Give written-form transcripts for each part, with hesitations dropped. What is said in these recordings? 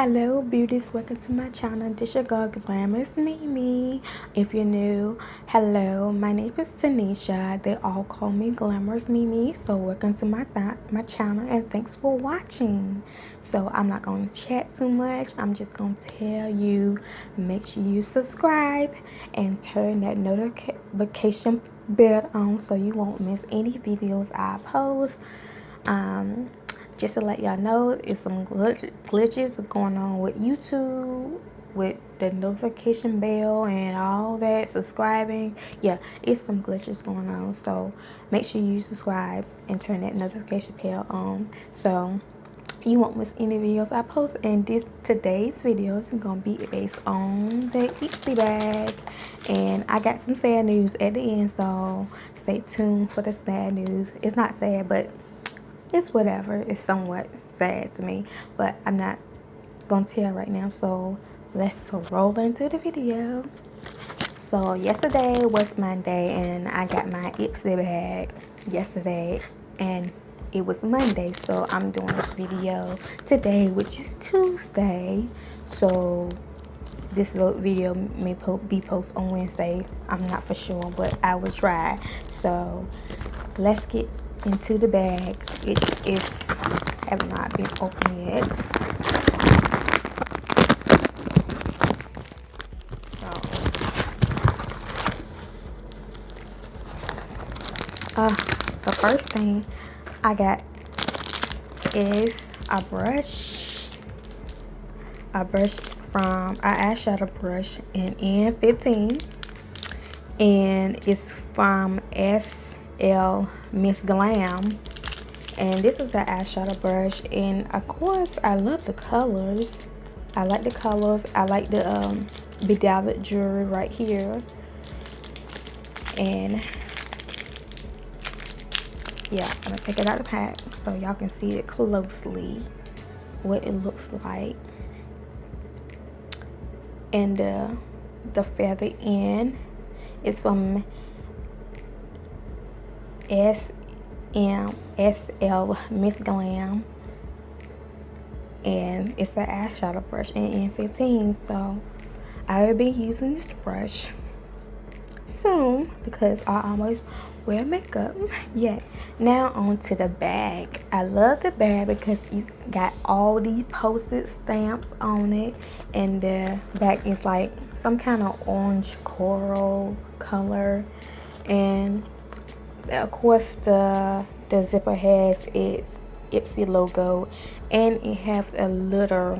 Hello beauties, welcome to my channel. This your girl Glamorous Mimi. If you're new, hello, my name is Taneshia. They all call me Glamorous Mimi. So welcome to my channel and thanks for watching. So I'm not going to chat too much. I'm just going to tell you, make sure you subscribe and turn that notification bell on so you won't miss any videos I post. Just to let y'all know, it's some glitches going on with YouTube, with the notification bell and all that, subscribing. Yeah, it's some glitches going on. So make sure you subscribe and turn that notification bell on so you won't miss any videos I post. And today's video is gonna be based on the Ipsy Bag, and I got some sad news at the end, so stay tuned for the sad news. It's not sad, but it's whatever. It's somewhat sad to me, but I'm not gonna tell right now. So let's roll into the video. So yesterday was Monday and I got my Ipsy Bag yesterday, and it was Monday, so I'm doing this video today, which is Tuesday. So this video may be posted on Wednesday. I'm not for sure, but I will try. So let's get into the bag. It have not been opened yet. So the first thing I got is a brush from an eyeshadow brush in N15, and it's from Miss Glam, and this is the eyeshadow brush. And of course I love the colors. I like the colors. I like the bedazzled jewelry right here. And yeah, I'm gonna take it out of the pack so y'all can see it closely what it looks like. And the feather end is from SL Miss Glam, and it's an eyeshadow brush in N15. So I will be using this brush soon because I always wear makeup. Yeah. Now on to the bag. I love the bag because it's got all these postage stamps on it, and the back is like some kind of orange coral color, and of course the zipper has its Ipsy logo, and it has a little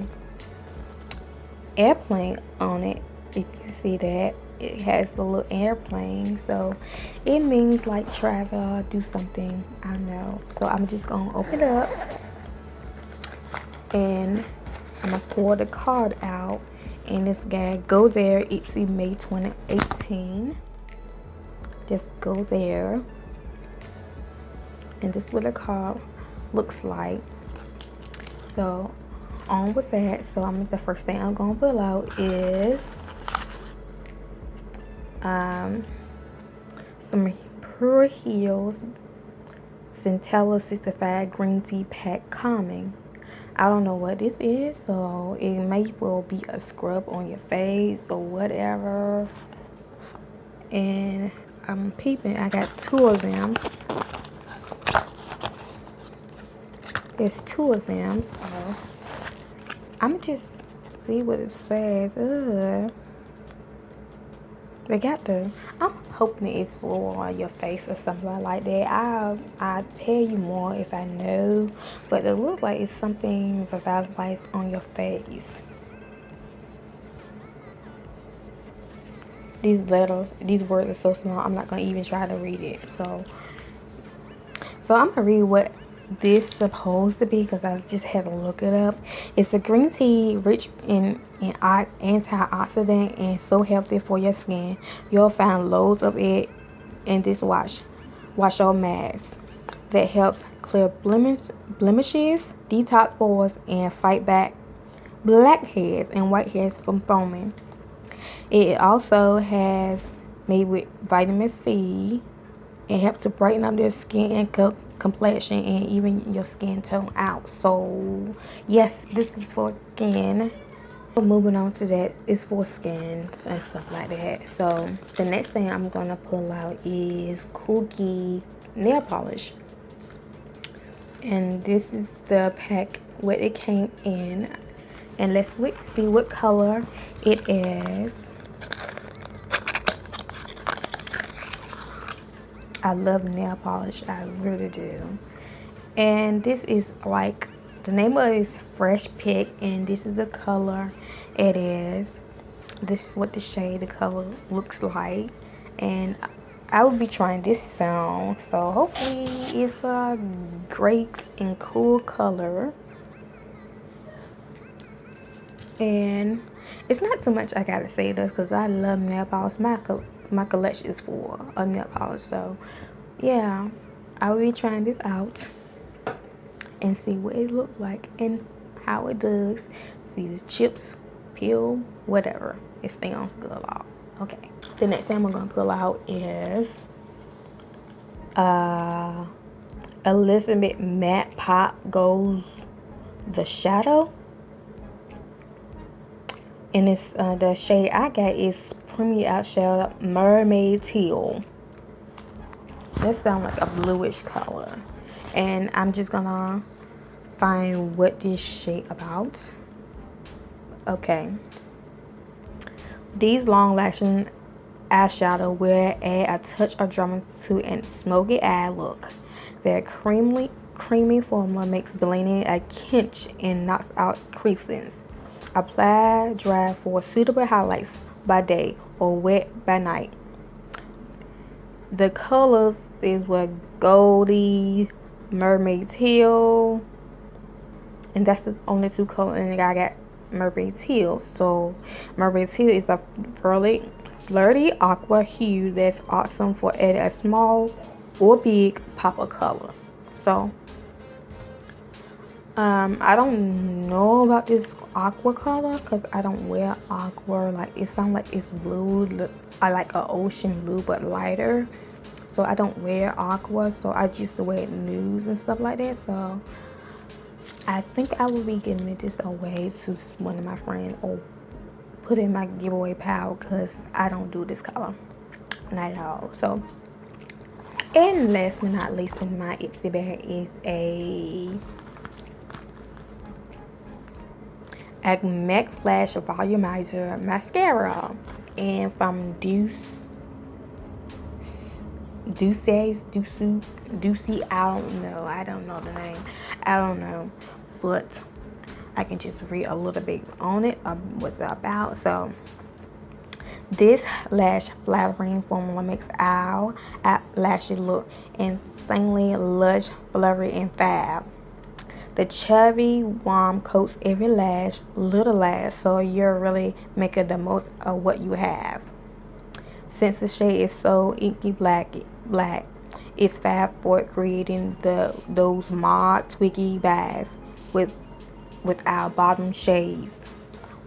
airplane on it. If you see that, it has a little airplane, so it means like travel, do something, I don't know. So I'm just gonna open it up and I'm gonna pull the card out, and this guy, go there, Ipsy May 2018. Just go there. And this is what the card looks like. So on with that. So the first thing I'm gonna pull out is some Pure Heals Centella 65 green tea pack calming. I don't know what this is, so it may well be a scrub on your face or whatever. And I'm peeping. I got two of them. There's two of them, so I'm gonna just see what it says. They got I'm hoping it's for your face or something like that. I'll tell you more if I know, but it looks like it's something revitalized on your face. These words are so small, I'm not gonna even try to read it. So I'm gonna read what this supposed to be because I just had to look it up. It's a green tea rich in antioxidant and so healthy for your skin. You'll find loads of it in this wash or mask that helps clear blemishes, detox pores, and fight back blackheads and whiteheads from foaming. It also has made with vitamin C. It helps to brighten up your skin and complexion and even your skin tone out. So yes, this is for skin. Moving on to that, is for skin and stuff like that. So the next thing I'm gonna pull out is Cookie nail polish, and this is the pack what it came in, and let's see what color it is. I love nail polish, I really do. And this is like, the name of it is Fresh Pick, and this is the color it is. This is what the shade, the color looks like, and I will be trying this soon, so hopefully it's a great and cool color. And it's not too much I gotta say though, because I love nail polish. My collection is full of nail polish, so yeah, I will be trying this out and see what it looks like and how it does. See the chips, peel, whatever. It stays on good off. Okay. The next thing I'm gonna pull out is Elizabeth Matte Pop Goes the Shadow. And it's the shade I got is Premium Outshadow Mermaid Teal. That sounds like a bluish color. And I'm just gonna find what this shade about. Okay. These long lasting eyeshadow will add a touch of drama to a smoky eye look. Their creamy formula makes blending a kinch and knocks out creases. Apply dry for suitable highlights by day or wet by night. The colors is what Goldie, Mermaid Teal, and that's the only two colors. And I got Mermaid Teal. So Mermaid Teal is a flirty aqua hue that's awesome for adding a small or big pop of color. So I don't know about this aqua color because I don't wear aqua. Like, it sounds like it's blue. I like an ocean blue but lighter. So I don't wear aqua, so I just wear nudes and stuff like that. So I think I will be giving this away to one of my friends or put in my giveaway pile because I don't do this color, not at all. So, and last but not least in my Ipsy bag is a Max Flash Volumizer Mascara, and from Dupe, I don't know the name, I don't know, but I can just read a little bit on it, what's it about. So this lash flattering formula makes our lashes look insanely lush, flurry, and fab. The chubby warm coats every little lash, so you're really making the most of what you have. Since the shade is so inky black, it's fab for creating those mod twiggy bags with our bottom shades,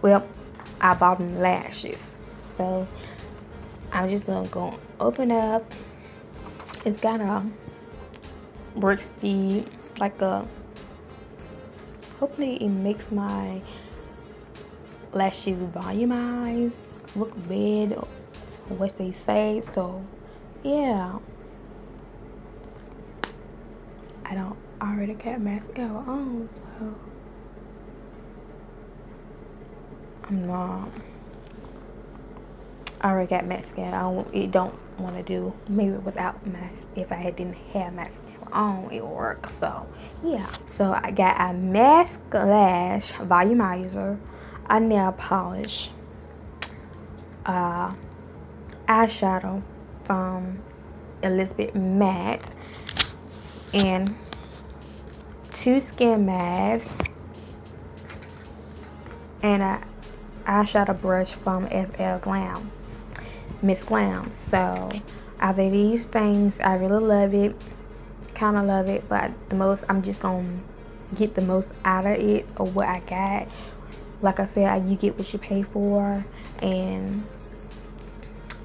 well, our bottom lashes. So I'm just gonna go open up. It's got a brixy, like a, hopefully it makes my lashes volumize, look red, or what they say. So yeah, I already got mascara on, so I already got mascara. It don't want to do maybe without if I didn't have mascara on, it would work. So yeah, so I got a mask lash volumizer, a nail polish, eyeshadow from Elizabeth Matte, and 2 skin masks, and a eyeshadow brush from SL Glam, Miss Glam. So out of these things, I really love it, kind of love it, but the most, I'm just gonna get the most out of it, or what I got. Like I said, you get what you pay for, and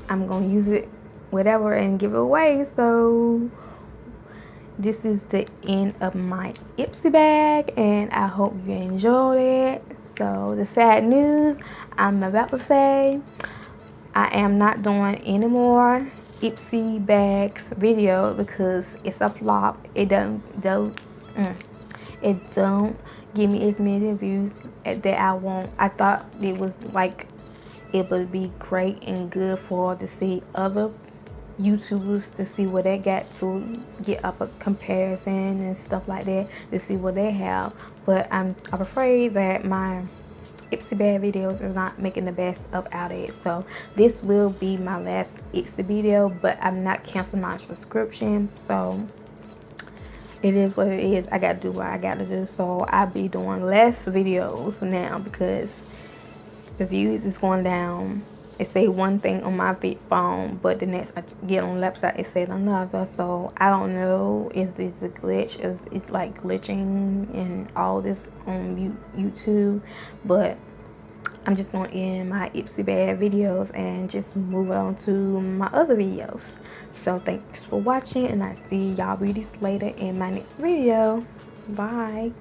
I'm gonna use it whatever and give it away. So this is the end of my Ipsy bag, and I hope you enjoyed it. So the sad news I'm about to say, I am not doing any more Ipsy bags video because it's a flop. It don't give me as many views that I want. I thought it was like it would be great and good for to see other YouTubers, to see what they got, to get up a comparison and stuff like that, to see what they have. But I'm afraid that my Ipsy bag videos is not making the best of out of it. So this will be my last Ipsy video, but I'm not canceling my subscription. So it is what it is. I gotta do what I gotta do. So I'll be doing less videos now because the views is going down. It say one thing on my phone, but the next I get on the website, it said another. So I don't know, is this a glitch? Is it like glitching and all this on YouTube? But I'm just going to end my Ipsy bag videos and just move on to my other videos. So thanks for watching, and I see y'all beauties later in my next video. Bye.